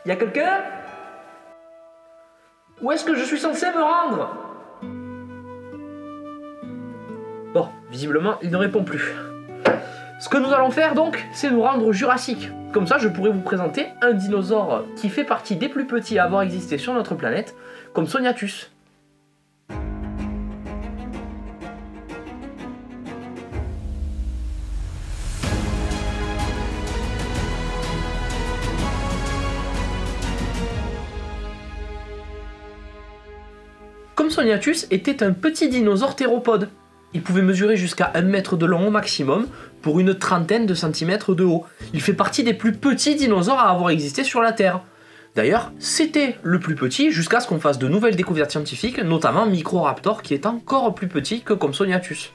Y a quelqu'un? Où est-ce que je suis censé me rendre? Bon, visiblement, il ne répond plus. Ce que nous allons faire donc, c'est nous rendre au Jurassique. Comme ça, je pourrais vous présenter un dinosaure qui fait partie des plus petits à avoir existé sur notre planète, Compsognathus. Compsognathus était un petit dinosaure théropode. Il pouvait mesurer jusqu'à 1 mètre de long au maximum, pour une trentaine de centimètres de haut. Il fait partie des plus petits dinosaures à avoir existé sur la Terre. D'ailleurs, c'était le plus petit jusqu'à ce qu'on fasse de nouvelles découvertes scientifiques, notamment Microraptor qui est encore plus petit que Compsognathus.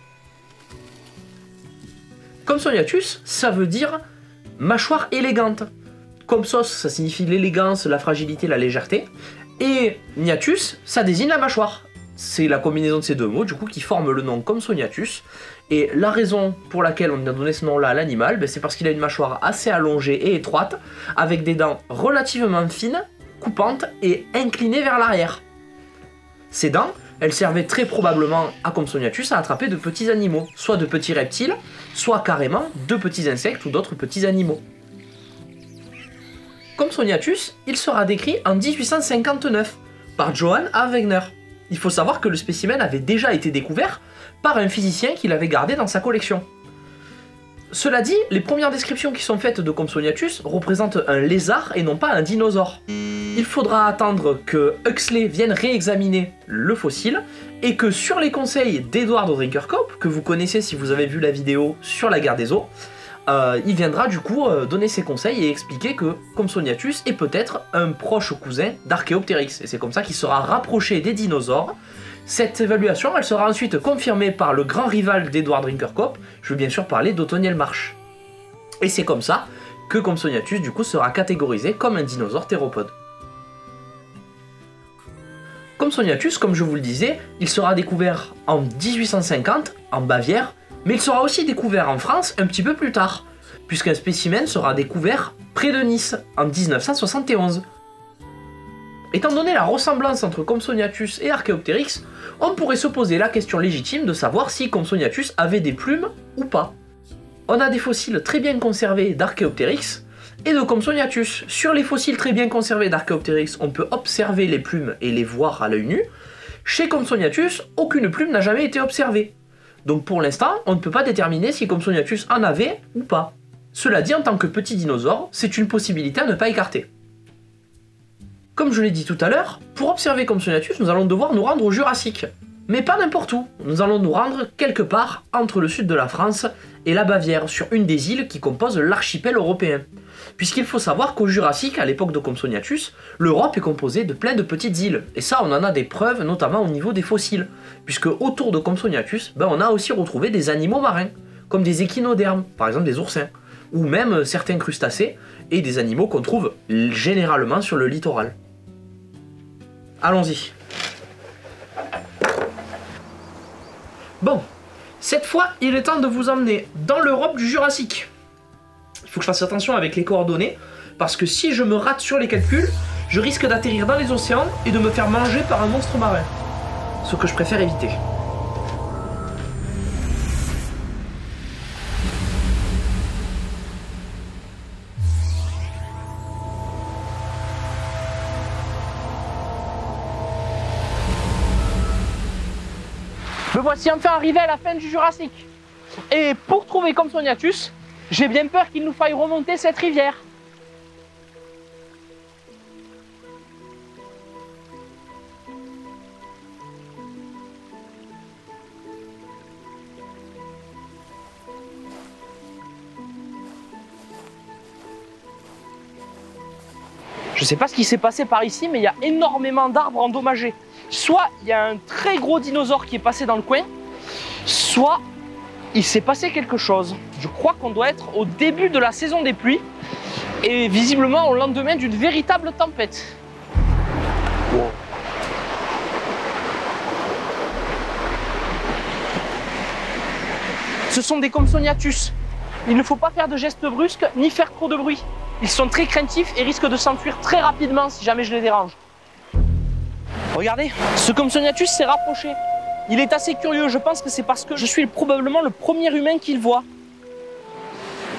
Compsognathus, ça veut dire mâchoire élégante. Compsos, ça signifie l'élégance, la fragilité, la légèreté. Et gnathus, ça désigne la mâchoire. C'est la combinaison de ces deux mots, du coup, qui forment le nom Compsognathus. Et la raison pour laquelle on a donné ce nom-là à l'animal, c'est parce qu'il a une mâchoire assez allongée et étroite, avec des dents relativement fines, coupantes et inclinées vers l'arrière. Ces dents, elles servaient très probablement à Compsognathus à attraper de petits animaux, soit de petits reptiles, soit carrément de petits insectes ou d'autres petits animaux. Compsognathus, il sera décrit en 1859 par Johann A. Wegener. Il faut savoir que le spécimen avait déjà été découvert par un physicien qui l'avait gardé dans sa collection. Cela dit, les premières descriptions qui sont faites de Compsognathus représentent un lézard et non pas un dinosaure. Il faudra attendre que Huxley vienne réexaminer le fossile et que sur les conseils d'Edward Drinkerkopp, que vous connaissez si vous avez vu la vidéo sur la guerre des os, il viendra du coup donner ses conseils et expliquer que Compsognathus est peut-être un proche cousin d'Archaeopteryx. Et c'est comme ça qu'il sera rapproché des dinosaures. Cette évaluation, elle sera ensuite confirmée par le grand rival d'Edward Drinkerkopp. Je veux bien sûr parler d'Othoniel Marsh. Et c'est comme ça que Compsognathus du coup sera catégorisé comme un dinosaure théropode. Compsognathus, comme je vous le disais, il sera découvert en 1850 en Bavière, mais il sera aussi découvert en France un petit peu plus tard, puisqu'un spécimen sera découvert près de Nice en 1971. Étant donné la ressemblance entre Compsognathus et Archaeopteryx, on pourrait se poser la question légitime de savoir si Compsognathus avait des plumes ou pas. On a des fossiles très bien conservés d'Archaeopteryx et de Compsognathus. Sur les fossiles très bien conservés d'Archaeopteryx, on peut observer les plumes et les voir à l'œil nu. Chez Compsognathus, aucune plume n'a jamais été observée. Donc pour l'instant, on ne peut pas déterminer si Compsognathus en avait ou pas. Cela dit, en tant que petit dinosaure, c'est une possibilité à ne pas écarter. Comme je l'ai dit tout à l'heure, pour observer Compsognathus, nous allons devoir nous rendre au Jurassique. Mais pas n'importe où, nous allons nous rendre quelque part entre le sud de la France et la Bavière, sur une des îles qui composent l'archipel européen. Puisqu'il faut savoir qu'au Jurassique, à l'époque de Compsognathus, l'Europe est composée de plein de petites îles. Et ça, on en a des preuves, notamment au niveau des fossiles. Puisque autour de Compsognathus, on a aussi retrouvé des animaux marins, comme des échinodermes, par exemple des oursins, ou même certains crustacés, et des animaux qu'on trouve généralement sur le littoral. Allons-y. Bon, cette fois, il est temps de vous emmener dans l'Europe du Jurassique. Il faut que je fasse attention avec les coordonnées, parce que si je me rate sur les calculs, je risque d'atterrir dans les océans et de me faire manger par un monstre marin. Ce que je préfère éviter. Me voici enfin arrivé à la fin du Jurassique. Et pour trouver Compsognathus, j'ai bien peur qu'il nous faille remonter cette rivière. Je sais pas ce qui s'est passé par ici, mais il y a énormément d'arbres endommagés. Soit il y a un très gros dinosaure qui est passé dans le coin, soit il s'est passé quelque chose. Je crois qu'on doit être au début de la saison des pluies et visiblement au lendemain d'une véritable tempête. Wow. Ce sont des Compsognathus. Il ne faut pas faire de gestes brusques ni faire trop de bruit. Ils sont très craintifs et risquent de s'enfuir très rapidement si jamais je les dérange. Regardez, ce Compsognathus s'est rapproché. Il est assez curieux, je pense que c'est parce que je suis probablement le premier humain qu'il voit.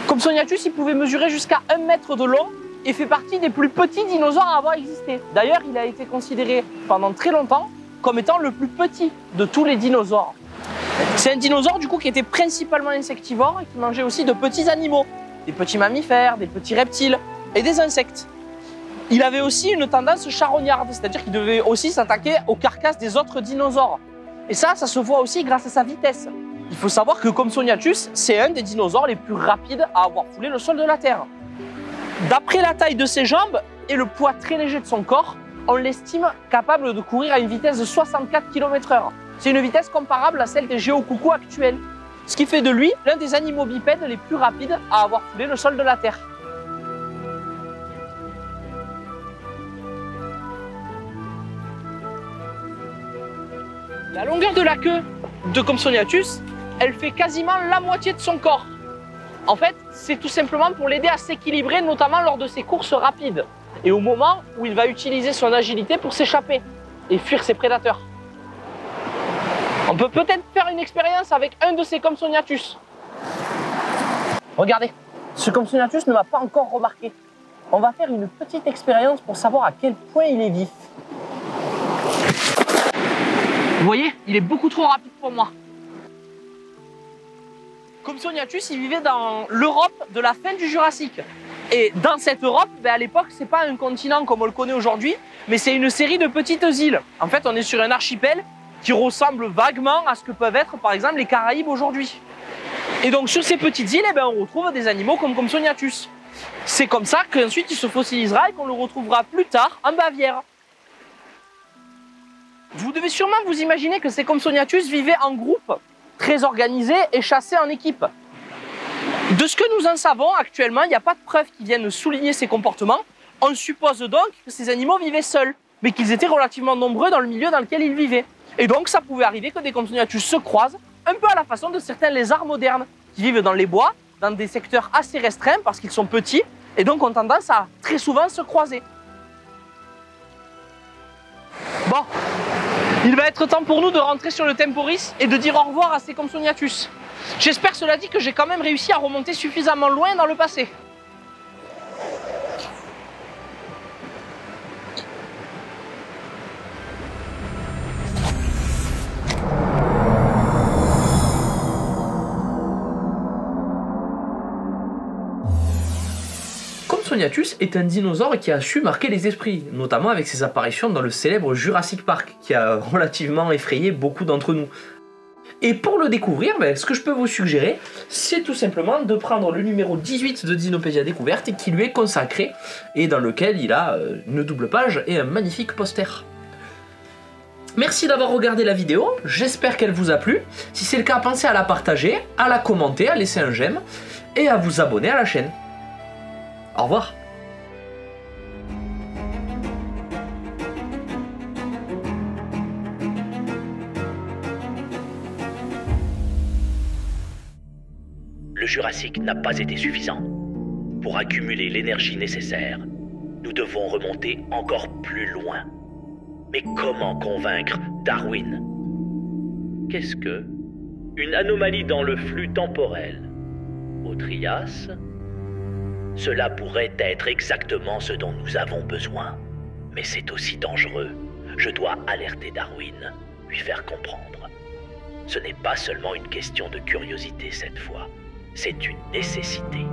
Compsognathus, il pouvait mesurer jusqu'à 1 mètre de long et fait partie des plus petits dinosaures à avoir existé. D'ailleurs, il a été considéré pendant très longtemps comme étant le plus petit de tous les dinosaures. C'est un dinosaure du coup qui était principalement insectivore et qui mangeait aussi de petits animaux, des petits mammifères, des petits reptiles et des insectes. Il avait aussi une tendance charognarde, c'est-à-dire qu'il devait aussi s'attaquer aux carcasses des autres dinosaures. Et ça se voit aussi grâce à sa vitesse. Il faut savoir que Compsognathus, c'est un des dinosaures les plus rapides à avoir foulé le sol de la Terre. D'après la taille de ses jambes et le poids très léger de son corps, on l'estime capable de courir à une vitesse de 64 km/h. C'est une vitesse comparable à celle des géocoucous actuels, ce qui fait de lui l'un des animaux bipèdes les plus rapides à avoir foulé le sol de la Terre. La longueur de la queue de Compsognathus, elle fait quasiment la moitié de son corps. En fait, c'est tout simplement pour l'aider à s'équilibrer, notamment lors de ses courses rapides et au moment où il va utiliser son agilité pour s'échapper et fuir ses prédateurs. On peut peut-être faire une expérience avec un de ces Compsognathus. Regardez, ce Compsognathus ne m'a pas encore remarqué. On va faire une petite expérience pour savoir à quel point il est vif. Vous voyez, il est beaucoup trop rapide pour moi. Compsognathus, il vivait dans l'Europe de la fin du Jurassique. Et dans cette Europe, à l'époque, c'est pas un continent comme on le connaît aujourd'hui, mais c'est une série de petites îles. En fait, on est sur un archipel qui ressemble vaguement à ce que peuvent être, par exemple, les Caraïbes aujourd'hui. Et donc, sur ces petites îles, on retrouve des animaux comme Compsognathus. C'est comme ça qu'ensuite, il se fossilisera et qu'on le retrouvera plus tard en Bavière. Vous devez sûrement vous imaginer que ces Compsognathus vivaient en groupe, très organisés et chassaient en équipe. De ce que nous en savons actuellement, il n'y a pas de preuves qui viennent souligner ces comportements. On suppose donc que ces animaux vivaient seuls, mais qu'ils étaient relativement nombreux dans le milieu dans lequel ils vivaient. Et donc ça pouvait arriver que des Compsognathus se croisent, un peu à la façon de certains lézards modernes, qui vivent dans les bois, dans des secteurs assez restreints parce qu'ils sont petits, et donc ont tendance à très souvent se croiser. Bon, il va être temps pour nous de rentrer sur le Temporis et de dire au revoir à ces Compsognathus. J'espère, cela dit, que j'ai quand même réussi à remonter suffisamment loin dans le passé. Compsognathus est un dinosaure qui a su marquer les esprits, notamment avec ses apparitions dans le célèbre Jurassic Park, qui a relativement effrayé beaucoup d'entre nous. Et pour le découvrir, ce que je peux vous suggérer, c'est tout simplement de prendre le numéro 18 de Dinopédia Découverte, qui lui est consacré, et dans lequel il a une double page et un magnifique poster. Merci d'avoir regardé la vidéo, j'espère qu'elle vous a plu. Si c'est le cas, pensez à la partager, à la commenter, à laisser un j'aime, et à vous abonner à la chaîne. Au revoir. Le Jurassique n'a pas été suffisant. Pour accumuler l'énergie nécessaire, nous devons remonter encore plus loin. Mais comment convaincre Darwin? Qu'est-ce que? Une anomalie dans le flux temporel. Au Trias? Cela pourrait être exactement ce dont nous avons besoin. Mais c'est aussi dangereux. Je dois alerter Darwin, lui faire comprendre. Ce n'est pas seulement une question de curiosité cette fois. C'est une nécessité.